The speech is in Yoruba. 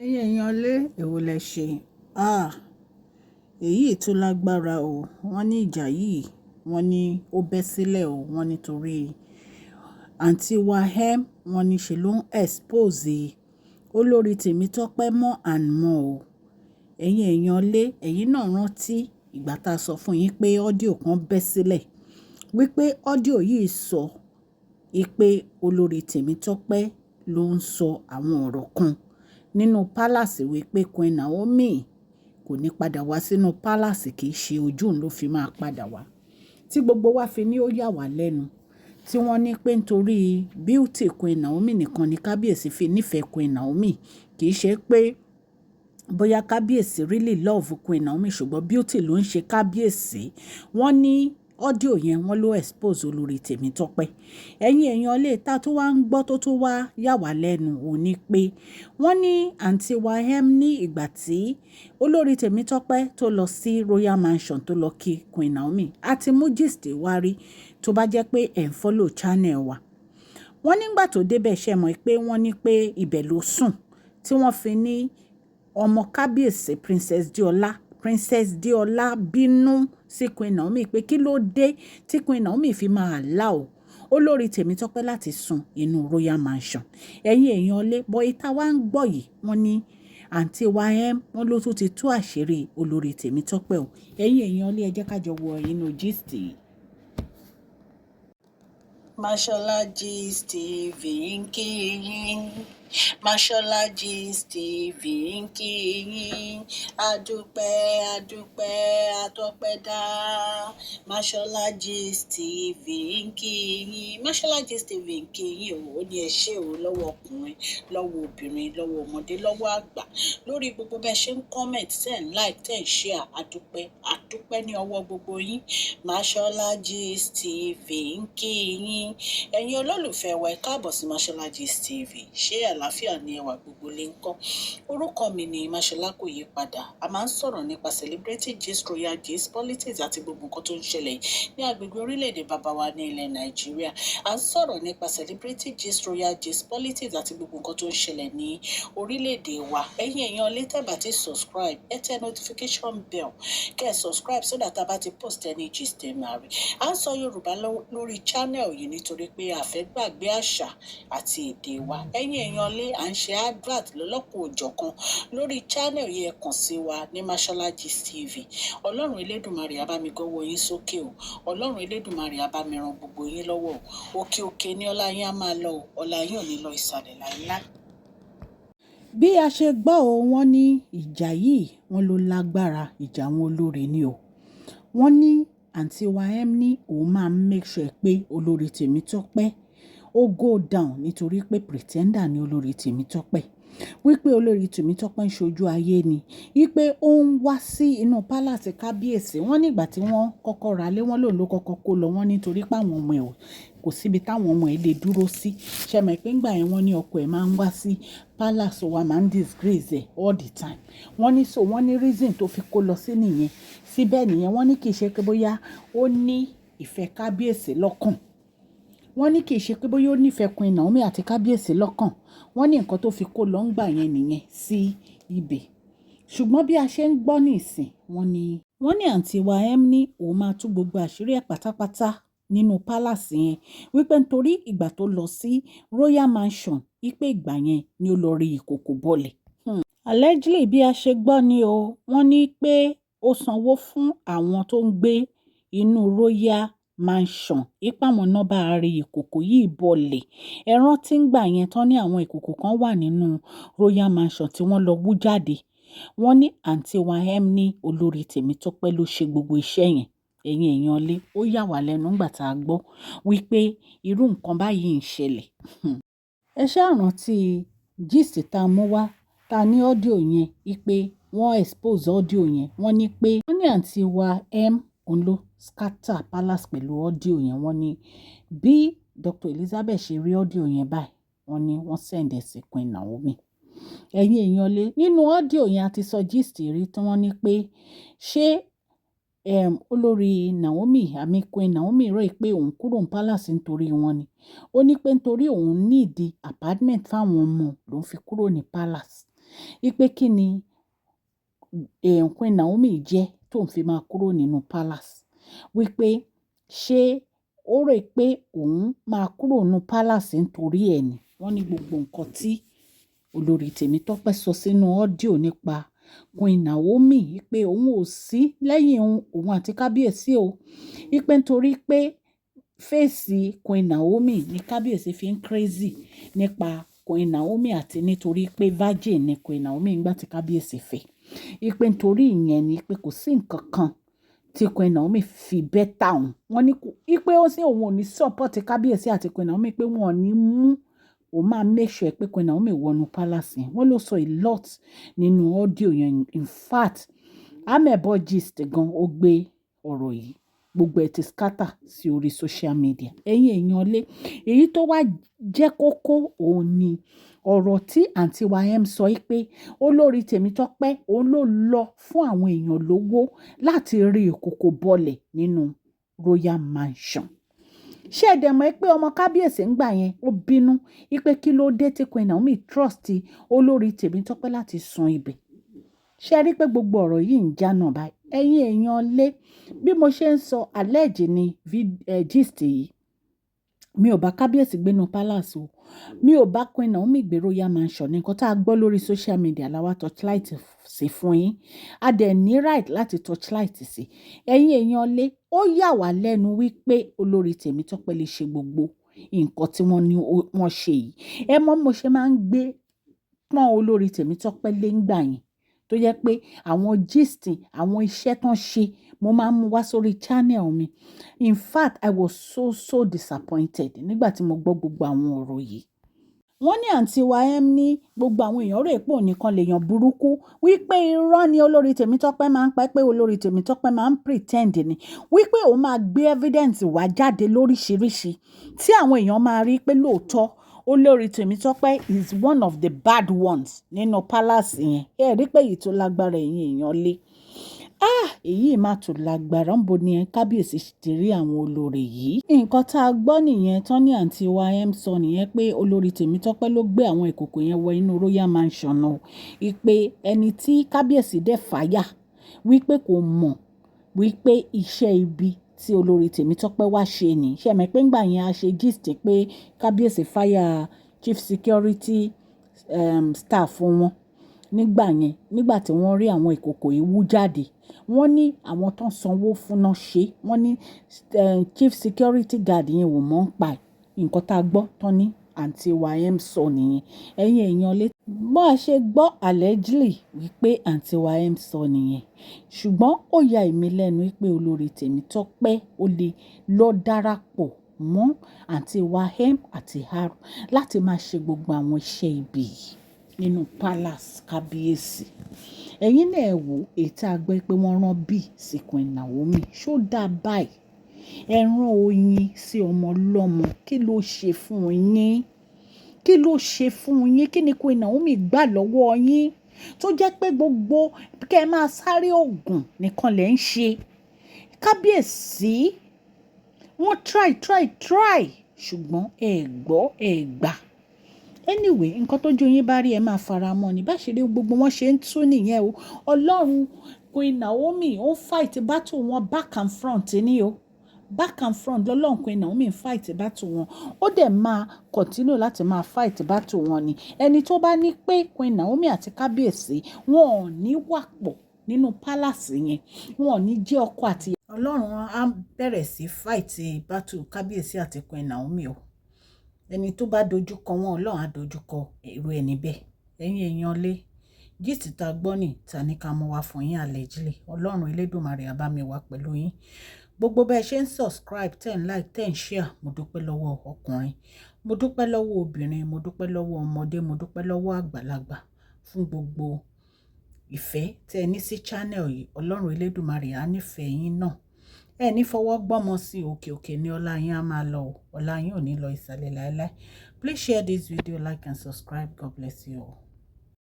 ẹ̀yin èèyàn lé èwo lẹ ṣe ah èyí tó lágbára o. Wọ́n ní ìjà yìí, wọ́n ní ó bẹ́ sílẹ̀ o. Wọ́n nítorí àǹtí Wahem, wọ́n ní ṣe ló ń expose olórí Tèmítọ́pẹ́ more and more o. Ẹ̀yin èèyàn lé, ẹ̀yin náà rántí ìgbà tá a sọ fún yín pé ọ́díò kan bẹ́ sílẹ̀ wípé ọ́díò yìí sọ pé olórí Tèmítọ́pẹ́ ló ń sọ àwọn ọ̀rọ̀ kan nínú palace wípé Queen Naomi kò ní padà wá sínú palace, kì í ṣe ojú òun ló fi máa padà wá, tí gbogbo wa fi ní ó yà wá lẹ́nu, tí wọ́n ní pé nítorí beauty Queen Naomi nìkan ni kábíyèsí fi nífẹ̀ẹ́ Queen Naomi, kì í ṣe pé bóyá kábíyèsí really love Queen Naomi, ṣùgbọ́n beauty ló ń ṣe kábíyèsí. Wọ́n ní ọ́díò yẹn wọ́n ló expose olórí Tèmítọ́pẹ́. Ẹ̀yin èèyàn lè ta tó wá ń gbọ́ tó wá yà wá lẹ́nu ò ní pé wọ́n ní àǹtí Wahem ní ìgbà tí olórí Tèmítọ́pẹ́ tó lọ sí Royal Mansion tó lọ kí Queen Naomi àti mú gist wá rí, tó bá jẹ́ pé ẹ̀ ń follow channel wa. Wọ́n nígbà tó débẹ̀ ṣe mọ̀ pé wọ́n ní pé ibẹ̀ ló sùn tí wọ́n fi ní ọmọ kábíyèsí Princess Diola bínú sí Queen Naomi pé kí ló dé tí Queen Naomi fi máa allow olórí Tèmítọ́pẹ́ láti sùn inú Royal Mansion. Ẹ̀yin èèyàn lé bọ́ ìta wá ń gbọ́ yìí, wọ́n ní àǹtí Wahem wọ́n ló tún ti tú àṣírí olórí Tèmítọ́pẹ́ o. Ẹ̀yin èèyàn lé ẹ jẹ́ ká jọ wọ inú gist yìí. Mashola Gist TV ń kí yín. Mashola Gist TV ń kí yín. Adúpẹ́ atọ́pẹ́dá. Mashola Gist TV ń kí yín. Mashola Gist TV ń kí yín o. Ó ní ẹ ṣé o, lọ́wọ́ ọkùnrin, lọ́wọ́ obìnrin, lọ́wọ́ ọmọdé, lọ́wọ́ àgbà, lórí gbogbo bẹ́ẹ̀ ṣe ń comment, tẹ̀ ń like, tẹ̀ ń share. Adúpẹ́ ní ọwọ́ gbogbo yín. Mashola Gist TV ń kí yín. Ẹ̀yin olólùfẹ́ wa, ẹ káàbọ̀ sí Mashola Gist TV. Ṣé àlàáfíà ni ẹwà gbogbo lè ń kọ́? Orúkọ mi ni Mashola kò yí padà. A máa ń sọ̀rọ̀ nípa celebrity gist, royal gist, politics àti gbogbo nǹkan tó ń ṣẹlẹ̀ ní agbègbè orílẹ̀-èdè bàbá wa ní ilẹ̀ Nàìjíríà. A ń sọ̀rọ̀ nípa celebrity gist, royal gist, politics àti gbogbo nǹkan tó ń ṣẹlẹ̀ ní orílẹ̀-èdè wa. Ẹ̀yin èèyàn lè tẹ́ bá ti subscribe, ẹ tẹ notification bell kẹ́ ẹ subscribe so that a bá ti post any gist ẹ máa rí. A ń sọ Yorùbá lórí channel yìí nítorí pé a fẹ́ gbàgbé àṣà àti èdè wa. Ẹ̀yin èèyàn lé à ń ṣe advert lọ́lọ́kùn òjọ̀kan lórí channel yìí, ẹ kàn sí wa ní Mashola Gist TV. Ọlọ́run Elédùmarè á bá mi gọ́wọ́ yín sókè o. Ọlọ́run Elédùmarè á bá mi ran gbogbo yín lọ́wọ́ o. Òkè òkè ni ọlá yín á máa lọ o. Ọlá yín ò ní lọ ìsàlẹ̀ láíláí. Bí a ṣe gbọ́ o, wọ́n ní ìjà yìí wọ́n ló lágbára, ìjà àwọn olórí ni o. Wọ́n ní àǹtí Wahem ní òun máa make sure pé olórí Tèmítọ́pẹ́ ó go down nítorí pé pretender ni olórí Tèmítọ́pẹ́, wípé olórí Tèmítọ́pẹ́ ń ṣojú ayé ni, wípé ó ń wá sí inú palace kábíyèsí. Wọ́n nígbà tí wọ́n kọ́kọ́ ra lé, wọ́n lòun ló kọ́kọ́ kó lọ, wọ́n nítorí pé àwọn ọmọ ẹ̀ kò síbi táwọn ọmọ ẹ̀ lè dúró sí. Ṣẹ̀mọ̀ pé ńgbà yẹn wọ́n ní ọkọ ẹ̀ máa ń wá sí palace wa, máa ń disgrace ẹ̀ all the time. Wọ́n ní so wọ́n ní reason tó fi kó lọ sí nìyẹn, síbẹ̀ nìyẹn. Wọ́n ní kì í ṣe pé bóyá ó ní ìfẹ́ kábíyèsí lọ́kàn. Wọ́n ní kì í ṣe pé bóyá ó nífẹ̀ẹ́ Queen Naomi àti kábíyèsí lọ́kàn. Wọ́n ní nǹkan tó fi kó lọ ńgbà yẹn nìyẹn sí ibẹ̀. Ṣùgbọ́n bí a ṣe ń gbọ́ ní ìsìn, wọ́n ní àǹtí Wahem ní òun máa tú gbogbo àṣírí ẹ̀ pátápátá nínú palace yẹn, wípé nítorí ìgbà tó lọ sí Royal Mansion, wípé ìgbà yẹn ni ó lọ rí ìkòkò bọ́lẹ̀. Allegedly bí a ṣe gbọ́ ni o, wọ́n ní pé ó sanwó fún àwọn tó ń gbé inú Royal Mansion, ipa àwọn náà bá rí ìkòkò yìí bọ́lẹ̀. Ẹ rántí ńgbà yẹn tán ní àwọn ìkòkò kan wà nínú Royal Mansion tí wọ́n lọ wú jáde. Wọ́n ní àǹtí Wahem ní olórí Tèmítọ́pẹ́ ló ṣe gbogbo iṣẹ́ yẹn. Ẹ̀yin èèyàn lé, ó yà wá lẹ́nu ńgbà tá a gbọ́ wípé irú nǹkan báyìí ń ṣẹlẹ̀. Ẹ ṣáà rántí gist tá a mú wá, ta ní ọ́díò yẹn, wípé wọ́n expose ọ́díò yẹn. Wọ́n ní pé wọ́n ní àǹtí Wahem òun ló scatter palace pẹ̀lú ọ́díò yẹn. Wọ́n ní bí Dr. Elizabeth ṣe rí ọ́díò yẹn báyìí, wọ́n ní wọ́n send ẹ̀ sí Queen Naomi. Ẹ̀yin èèyàn lé, nínú ọ́díò yẹn a ti sọ gist rí tí wọ́n ní pé ṣé olórí Naomi àmì Queen Naomi rò pé òun kúrò ní palace nítorí wọn ni. Ó ní pé nítorí òun need apartment fáwọn ọmọ lòun fi kúrò ní palace. wípé kí ni Queen Naomi jẹ́ tó ń fi máa kúrò nínú palace, wípé ṣé ó rò pé òun máa kúrò nínú palace nítorí ẹ̀ ni. Wọ́n ní gbogbo nǹkan tí olórí Tèmítọ́pẹ́ sọ sínú ọ́díò nípa Queen Naomi wípé òun ò sí lẹ́yìn òun àti kábíyèsí o, wípé nítorí pé fèsì Queen Naomi ní kábíyèsí fi ń crazy nípa Queen Naomi àti nítorí pé virgin ni Queen Naomi nígbà tí kábíyèsí fẹ́, wípé nítorí ìyẹn ni pé kò sí nǹkan kan tí Queen Naomi fi bẹ́tà òun. Wọ́n ní wípé ó sì òun ò ní support kábíyèsí àti Queen Naomi pé wọ́n ò ní mú òun máa make sure pé Queen Naomi wọnú palace yẹn. Wọ́n ló sọ a lot nínú ọ́díò yẹn. In fact amebo gist gan ó gbé ọ̀rọ̀ yìí gbogbo ẹ̀ ti scatter sí orí social media. Ẹ̀yin èèyàn lé èyí tó wá jẹ́ kókó òun ni ọ̀rọ̀ tí àǹtí wa sọ pé olórí Tèmítọ́pẹ́ òun ló lọ fún àwọn èèyàn lówó láti rí ìkòkò bọ́lẹ̀ nínú Royal Mansion. Ṣé ẹ dẹ̀ mọ̀ pé ọmọ kábíyèsí ń gbà yẹn ó bínú wípé kí ló dé tí Queen Naomi trust olórí Tèmítọ́pẹ́ láti sun ibẹ̀. Ṣé ẹ rí pé gbogbo ọ̀rọ̀ yìí ń jánà báyìí? Ẹ̀yin èèyàn lé bí mo ṣe ń sọ alleged ni gist yìí. Mi ò bá kábíyèsí gbénu palace o, mi ò bá Queen Naomi gbé Royal Mansion. Nǹkan tá a gbọ́ lórí social media la wá torchlight sí fún yín. A dẹ̀ ní right láti torchlight sí. Ẹ̀yin èèyàn lé ó yà wá lẹ́nu wípé olórí Tèmítọ́pẹ́ lè ṣe gbogbo nǹkan tí wọ́n ní wọ́n ṣe yìí. Ẹ mọ̀ mo ṣe máa ń gbé pọ́n olórí Tèmítọ́pẹ́ lé ńgbà yẹn tó jẹ́ pé àwọn gist àwọn iṣẹ́ tán ṣe mo máa ń mú wá sórí channel mi. In fact I was so disappointed nígbà tí mo gbọ́ gbogbo àwọn ọ̀rọ̀ yìí. Wọ́n ní àǹtí wa ní gbogbo àwọn èèyàn rò pé òun nìkan lèèyàn burúkú, wípé irọ́ ni olórí Tèmítọ́pẹ́ máa ń pa, pé olórí Tèmítọ́pẹ́ máa ń pretend ni, wípé òun máa gbé evidence wá jáde lóríṣiríṣi tí àwọn èèyàn máa rí pé lóòótọ́ olórí Tèmítọ́pẹ́ is one of the bad ones nínú palace yẹn. Ẹ rí pé èyí tó lágbára ẹ̀yin èèyàn lé. Èyí máa tó lágbára ń bo ni kábíyèsí ti rí àwọn olórí yìí. Nǹkan tá a gbọ́ nìyẹn tán ní àǹtí wa sọ nìyẹn pé olórí Tèmítọ́pẹ́ ló gbé àwọn ìkòkò yẹn wọ inú Royal Mansion náà. Wípé ẹni tí kábíyèsí dẹ̀ fàyà wípé kò mọ̀ wípé iṣẹ́ ibi tí olórí Tèmítọ́pẹ́ wá ṣe ni. Ṣé ẹ mọ̀ pé ńgbà yẹn a ṣe gist pé kábíyèsí fàyà chief security staff wọn nígbà yẹn, nígbà tí wọ́n rí àwọn ìkòkò yìí wú jáde. Wọ́n ní àwọn tán sanwó fún náà ṣe. Wọ́n ní chief security guard yẹn ò mọ̀ ń pa nǹkan tá a gbọ́ tán ní àǹtí wa sọ nìyẹn. Ẹ̀yin èèyàn lé bó a ṣe gbọ́ allegedly wípé àǹtí wa sọ nìyẹn. Ṣùgbọ́n ó ya èmi lẹ́nu wípé olórí Tèmítọ́pẹ́ ó lè lọ darapọ̀ mọ́ àǹtí wa àti Haru láti máa ṣe gbogbo àwọn iṣẹ́ ibi yìí nínú palace kábíyèsí. Ẹ̀yin náà ẹ wò ètò àgbẹ̀ pé wọ́n rán bí sí Queen Naomi. Ṣó dá báyìí? Ẹ rán oyin sí ọmọ ọlọ́mọ. Kí ló ṣe fún yín? Kí ló ṣe fún yín? Kí ni Queen Naomi gbà lọ́wọ́ yín tó jẹ́ pé gbogbo kẹ́ ẹ máa sáré oògùn nìkan lẹ̀ ń ṣe? Kábíyèsí wọ́n try ṣùgbọ́n ẹ gbọ́ ẹ gbà. Anyway nǹkan tó jó yín bá rí ẹ máa fara mọ́ ni bá ṣe rí gbogbo wọn ṣe ń tú nìyẹn o. Ọlọ́run Queen Naomi ó fight battle wọn back and front ni o. Back and front lọ́lọ́run Queen Naomi fight battle wọn. Ó dẹ̀ máa continue láti máa fight battle wọn ni. Ẹni tó bá ní pé Queen Naomi àti kábíyèsí wọn ò ní wà pọ̀ nínú palace yẹn, wọn ò ní jẹ́ ọkọ àti Ọlọ́run á bẹ̀rẹ̀ sí fight battle kábíyèsí àti Queen Naomi o. Ẹni tó bá dojúkọ wọn Ọlọ́run á dojúkọ irú ẹni bẹ́ẹ̀. Ẹ̀yin èèyàn lé gist tá gbọ́ ní ta ní ká mú wá fún yín allegedly. Ọlọ́run Elédùmarè á bá mi wá pẹ̀lú yín. Gbogbo bẹ́ẹ̀ ṣe ń subscribe, ten like, ten share. Mo dúpẹ́ lọ́wọ́ ọkùnrin, mo dúpẹ́ lọ́wọ́ obìnrin, mo dúpẹ́ lọ́wọ́ ọmọdé, mo dúpẹ́ lọ́wọ́ àgbàlagbà fún gbogbo ìfẹ́ tẹ́ ẹ ní sí channel yìí. Ọlọ́run Elédùmarè á nífẹ̀ẹ́ yín náà. Ẹ ní fọwọ́ gbọ́mọ sí òkè ní ọlá yín á máa lọ. Ọlá yín ò ní lọ ìsàlẹ̀ láéláé. Please share this video, like and subscribe. God bless you all.